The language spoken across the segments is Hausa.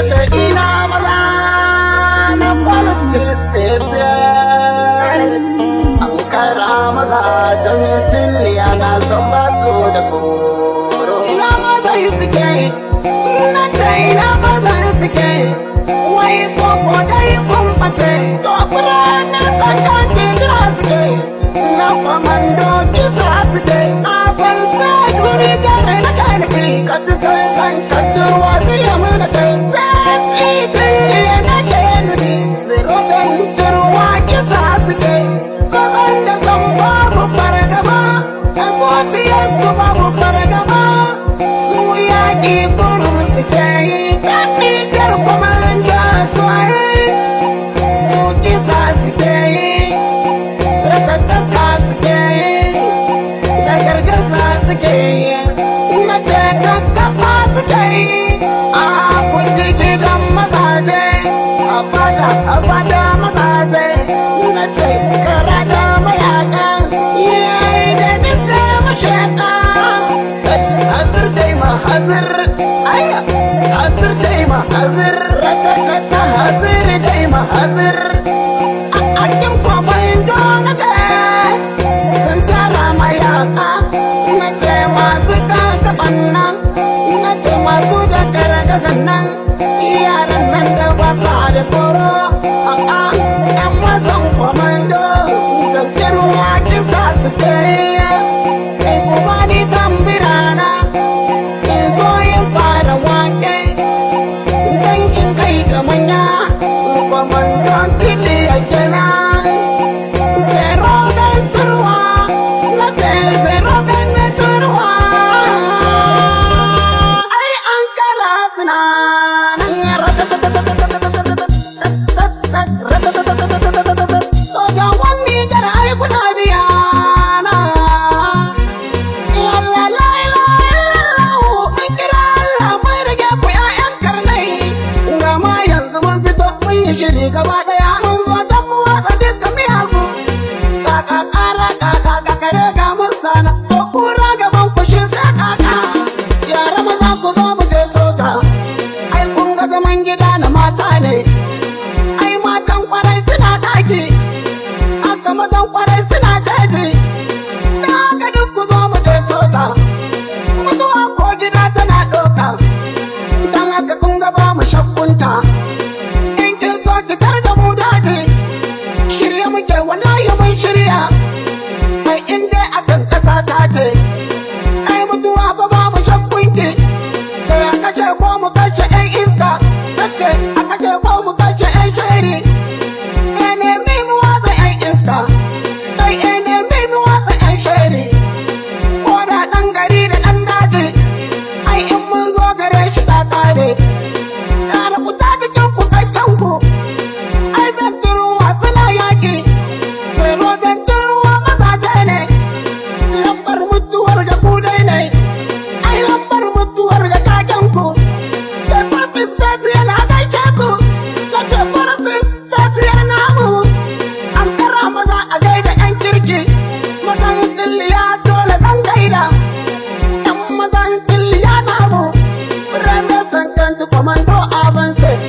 ce ina maza na police special an kara maza don tillia na san ba su da tsoro. Ina mazan suke na ce ina mazan suke wai koko dai kun bace to fura na tsakanin jira suke na kwamando kisa suke abin sa duri jare na kalfi ka ci san kaddarwa zai mana ta sai tillia na ke nuni zero benturwa kisa suke bazan da san babu fargaba alkotiyarsu babu fargaba su yaƙi kurum suke yi ɗan niger kwamanda su kisa suke yi ratatata suke yi da gargaza suke yi na ce kakkafa suke yi a kunji gidan mazaje a fada mazaje na ce kara da mayaka yayi da nista mashaka hazir dai ma hazir aya hazir dai ma hazir ratatata hazir dai ma hazir a kin kwamando na ce sun tara mayaka na ce masu kakaban nan na ce masu da gargazan nan yaran nan da wasa da koro yan mazan kwamando da kirwa kisa su kai kai kuma ni tambirana in zo yin fara wake dan in kai ga manya kwamandon tillia kenan zero benturwa na ce zero benturwa ai an kala suna soja wani jar ai kuna biya na shiri gaba daya mun zo don mu watsa duka miyagu kaka kara kaka kakare ga mun sana ko kura gaban kushin sa kaka yara maza ku zo mu je soja ai kun ga zaman gida na mata ne ai matan kwarai suna daki haka mazan kwarai suna daji da haka duk ku zo mu je soja mutuwa ko gida tana doka dan haka kun ga ba mu shakkunta fitar da mu daji shirya muke wallahi mun shirya mai inda akan kasa ta ce ai mutuwa fa ba mu shakkunki da aka ce ko mu kashe yan iska kace aka ce ko mu kashe yan shari ene mi mu watsa yan iska kai ene mi mu watsa yan shari ko da dan gari da dan daji ai in mun zo gare shi ta kare kara ku ta cikin ku kai can ku Komando avance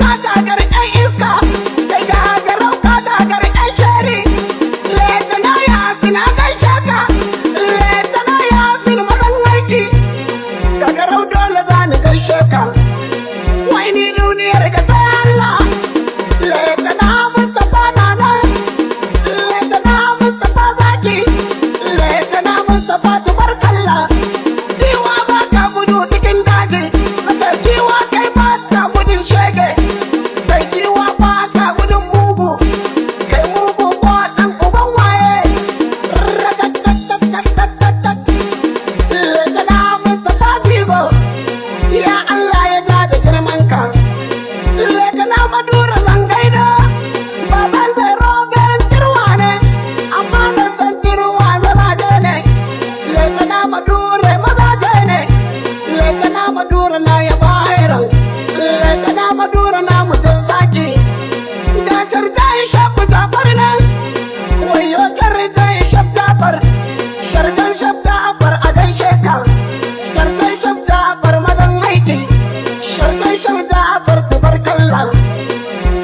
ka gagar ɗan iska, kai gagarau ka gagar ɗan shari. Letana Yasin na gaishe ka, Letana Yasin mazan aiki. Gagarau dole za ni gaishe ka, wai ni duniyar ka sai Allah. Letana Mustapha na nan, Letana Mustapha zaki, Letana Mustapha tubarkalla. Giwa ba ka gudu cikin daji, mace giwa kai ba ka gudun shege. Kai giwa ba ka gudun mugu, kai mugu ko ɗan uban waye. Ratatatatatatat. Letana Mustapha jigo, ya Allah ya ja da girman ka. Letana Madura zan gaida, baban zaro garin tirwa ne, amma zartan tirwa zalaje ne. Letana Madura mazaje ne, Letana Madura na ya bahiran, Letana Madura na mutum zaki. Ga sharjan shafu Jafar nan, wayo sharjan shaf Jafar, sharjan shaf Jafar a gaishe ka, sharjan shaf Jafar mazan aiki, sharjan shaf Jafar tubarkalla.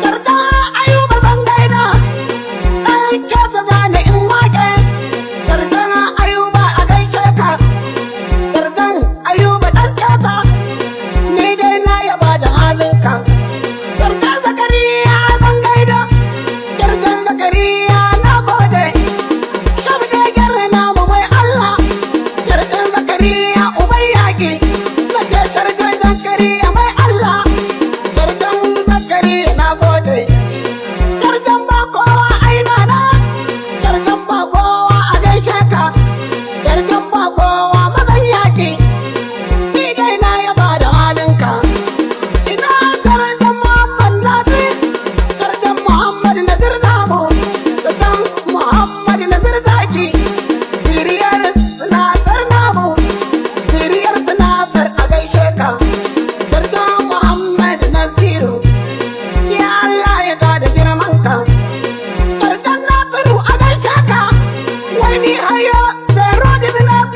Sharjan Ayuba zan gaida, ɗan kyauta zane in wake, sharjan Ayuba a gaishe ka, sharjan Ayuba ɗan kyauta, ni dai na yaba da halinka. Sharjan Zakariya zan gaida, sharjan Zakariya na gode, shabda gyara namu mai Allah, sharjan Zakariya uban yaƙi, na ce sharjan Zakariya mai Allah, sharjan Zakariya na gode. Sharjan ba kowa aina na, sharjan ba kowa a gaishe ka, sharjan ba kowa mazan yaƙi, ni dai na yaba da halinka. Ina sharjan Muhammad Nazir, sharjan Muhammad Nazir namu, sharjan Muhammad Nazir zaki, diriyar sinadar namu, diriyar sinadar a gaishe ka, sharjan Muhammad Naziru, ya Allah ya ja da girman ka. Sharjan Nasiru a gaishe ka, wai ni hayo zero dizinab,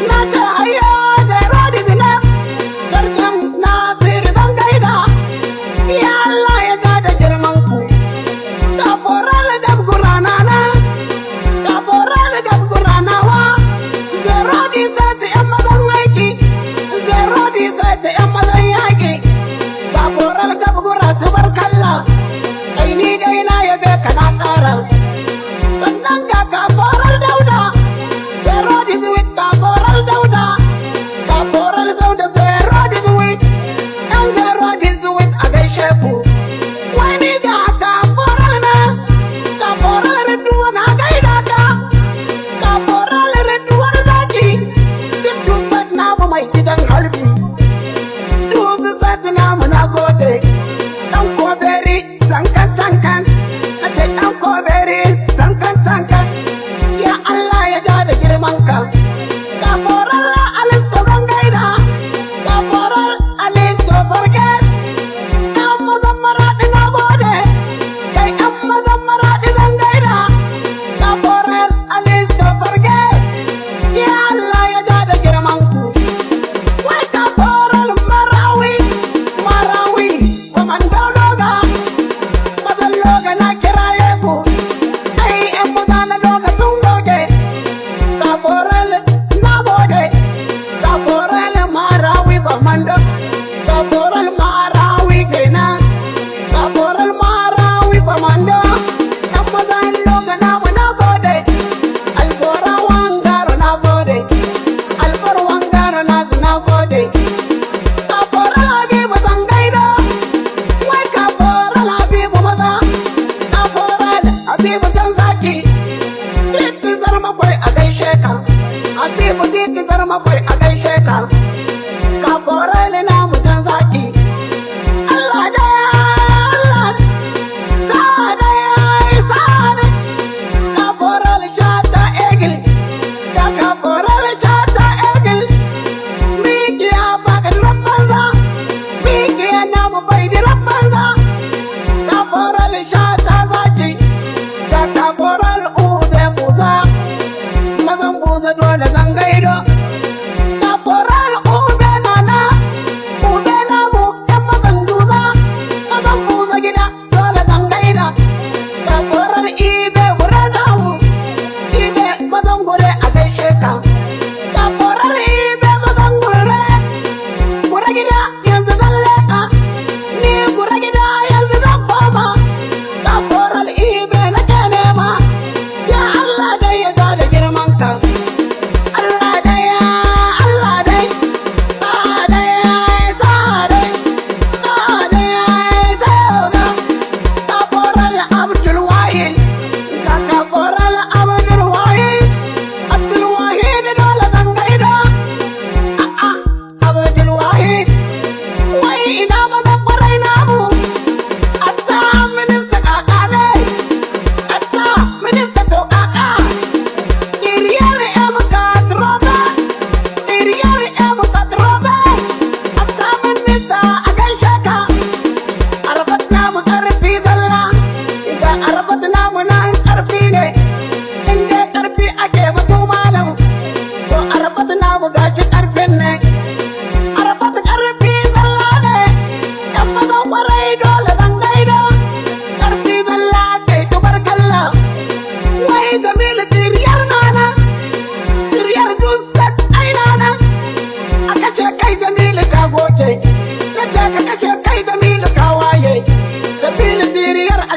na ce hayo zero dizinab. Sharjan Nasiru zan gaida, ya Allah ya ja da girman ku. Kaforal gabgurana na, kaforal gabgurana wa, zero disati yan mazan aiki, zero disati yan mazan yaƙi. Kaforal gabgura tubarkalla, kai ni dai na yabe ka na ƙara. Sannan ga kaforal dauda, zero disuit kaforal dauda, kaforal dauda zero disuit, yan zero disuit a gaishe ku. Wani ga kaforal na, kaforal Ridwan na gaida ka, kaforal Ridwan zaki, duk dusat namu mai gidan harbi, dusat namu na gode. Ɗan koberi tankan tankan, na ce ɗan koberi tankan tankan,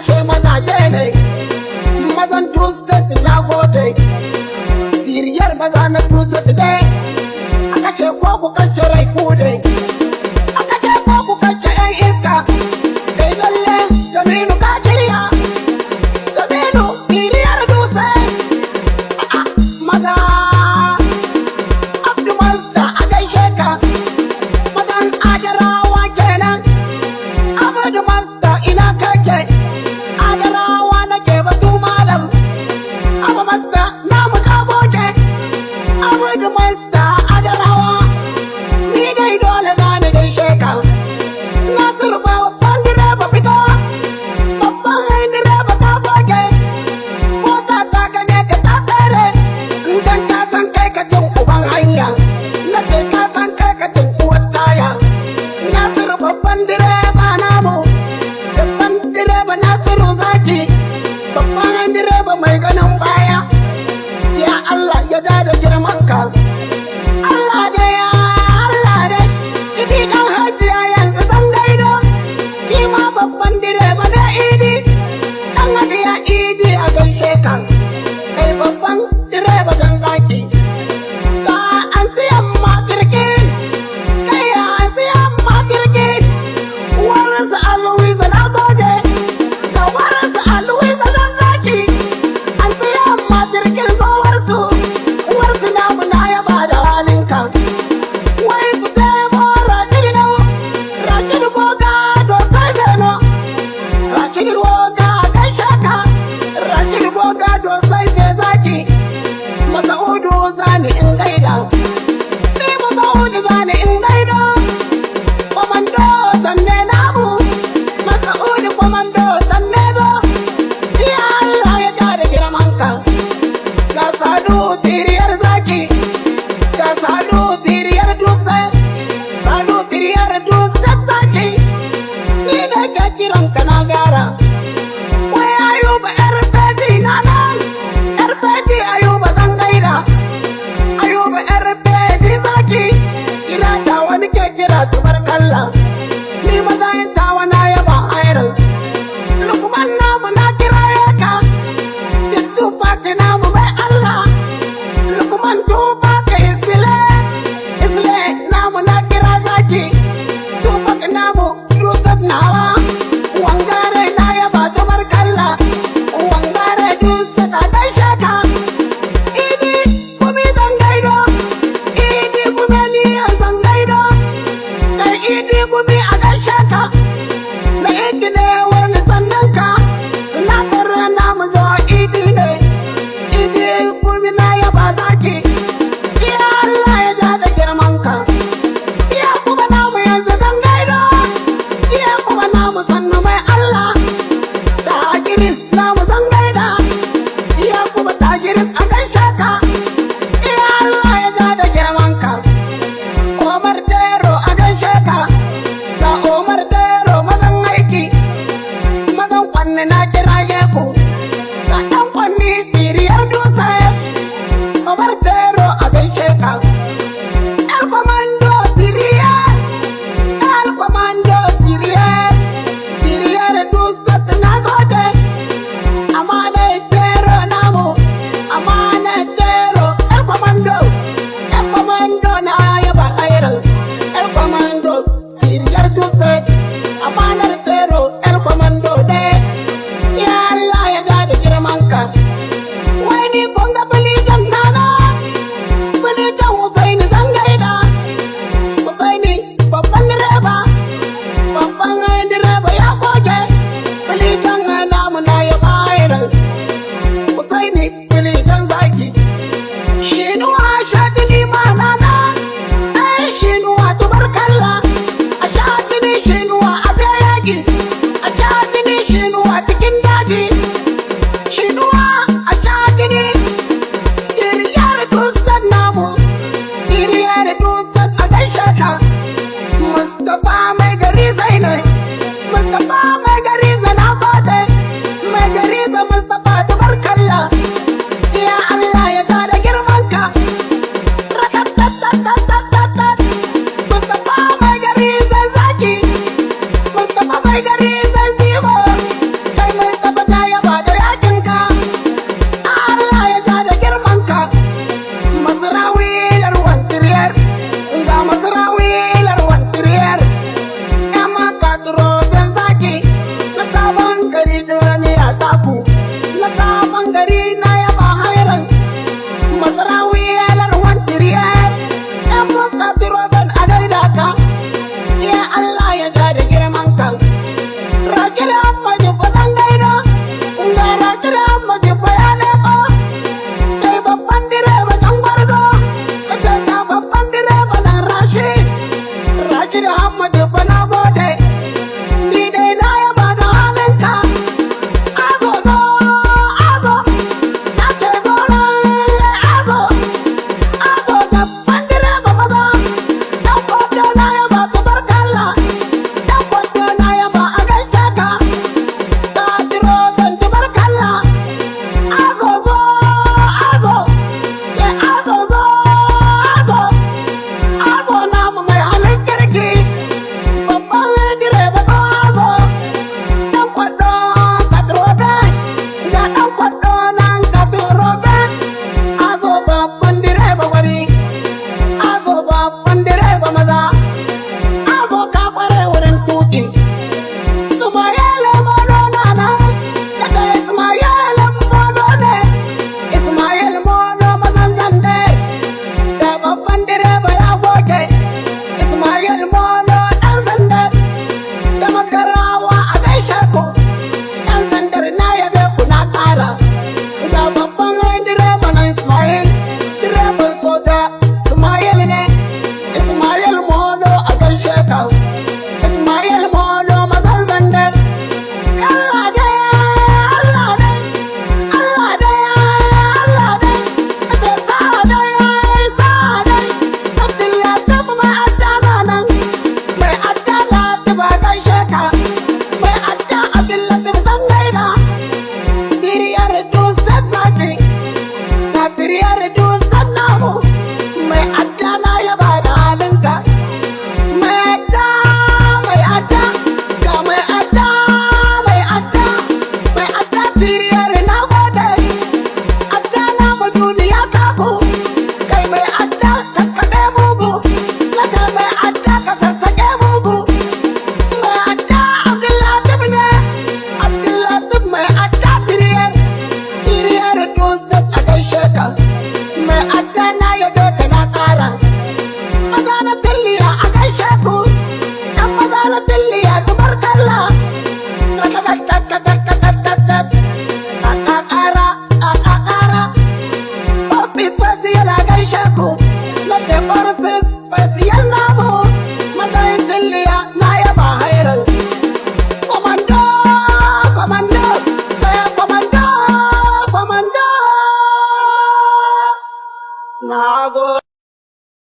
ashe mazaje ne, mazan Dusset na gode, tiriyar maza na Dusset ne, aka ce ko ku kace rai ku dai, aka ce ko ku kace 'yan iska, kai lalle Jaminu ka shirya, Jaminu tiriyar Dusset, maza Abdu Masta a gaishe ka, mazan Adarawa kenan, Abdu Masta ina kake, Adarawa nake batu malam, Abdu Masta namu ka goge, Abdu Masta Adarawa, ni dai dole za ni gaishe ka, Nasiru babban direba fito, babban direba ka goge, mota ta gane ka ta tsere, dan ka san kai ka cin uban hanya, na ce ka san kai ka cin uwar taya, Nasiru babban direba namu, babban direba Nasiru zaki, babban direba mai ganin baya, ya Allah ya ja da girman ka, Allah dai ya Allah dai, idi dan hajiya yanzu zan daido, shi ma babban direba na idi, dan hajiya idi a gaishe ka, kai babban direba dan zaki, ga an siyan ma kirki, kai an siyan ma kirki, warinsu Aloysius na gode, ga warinsu Aloysius dan zaki, an siyan ma kirkin tsohuwarsu, uwarsu namu na yaba da halinka, wai ku demo Rashid no, Rashid goga dosai zeno, Rashid goga gaishe ka, Rashid goga dosai sai zaki, Masa'udu zani in gaida, ni Masa'udu zani in gaida, komando sanne namu, Masa'udu komando sanne zo, ya Allah ya kare girman ka, ga Sadu tiriyar zaki, ga Sadu tiriyar Dusset, Sadu tiriyar Dusset zaki, ni da ka kiran ka na gara.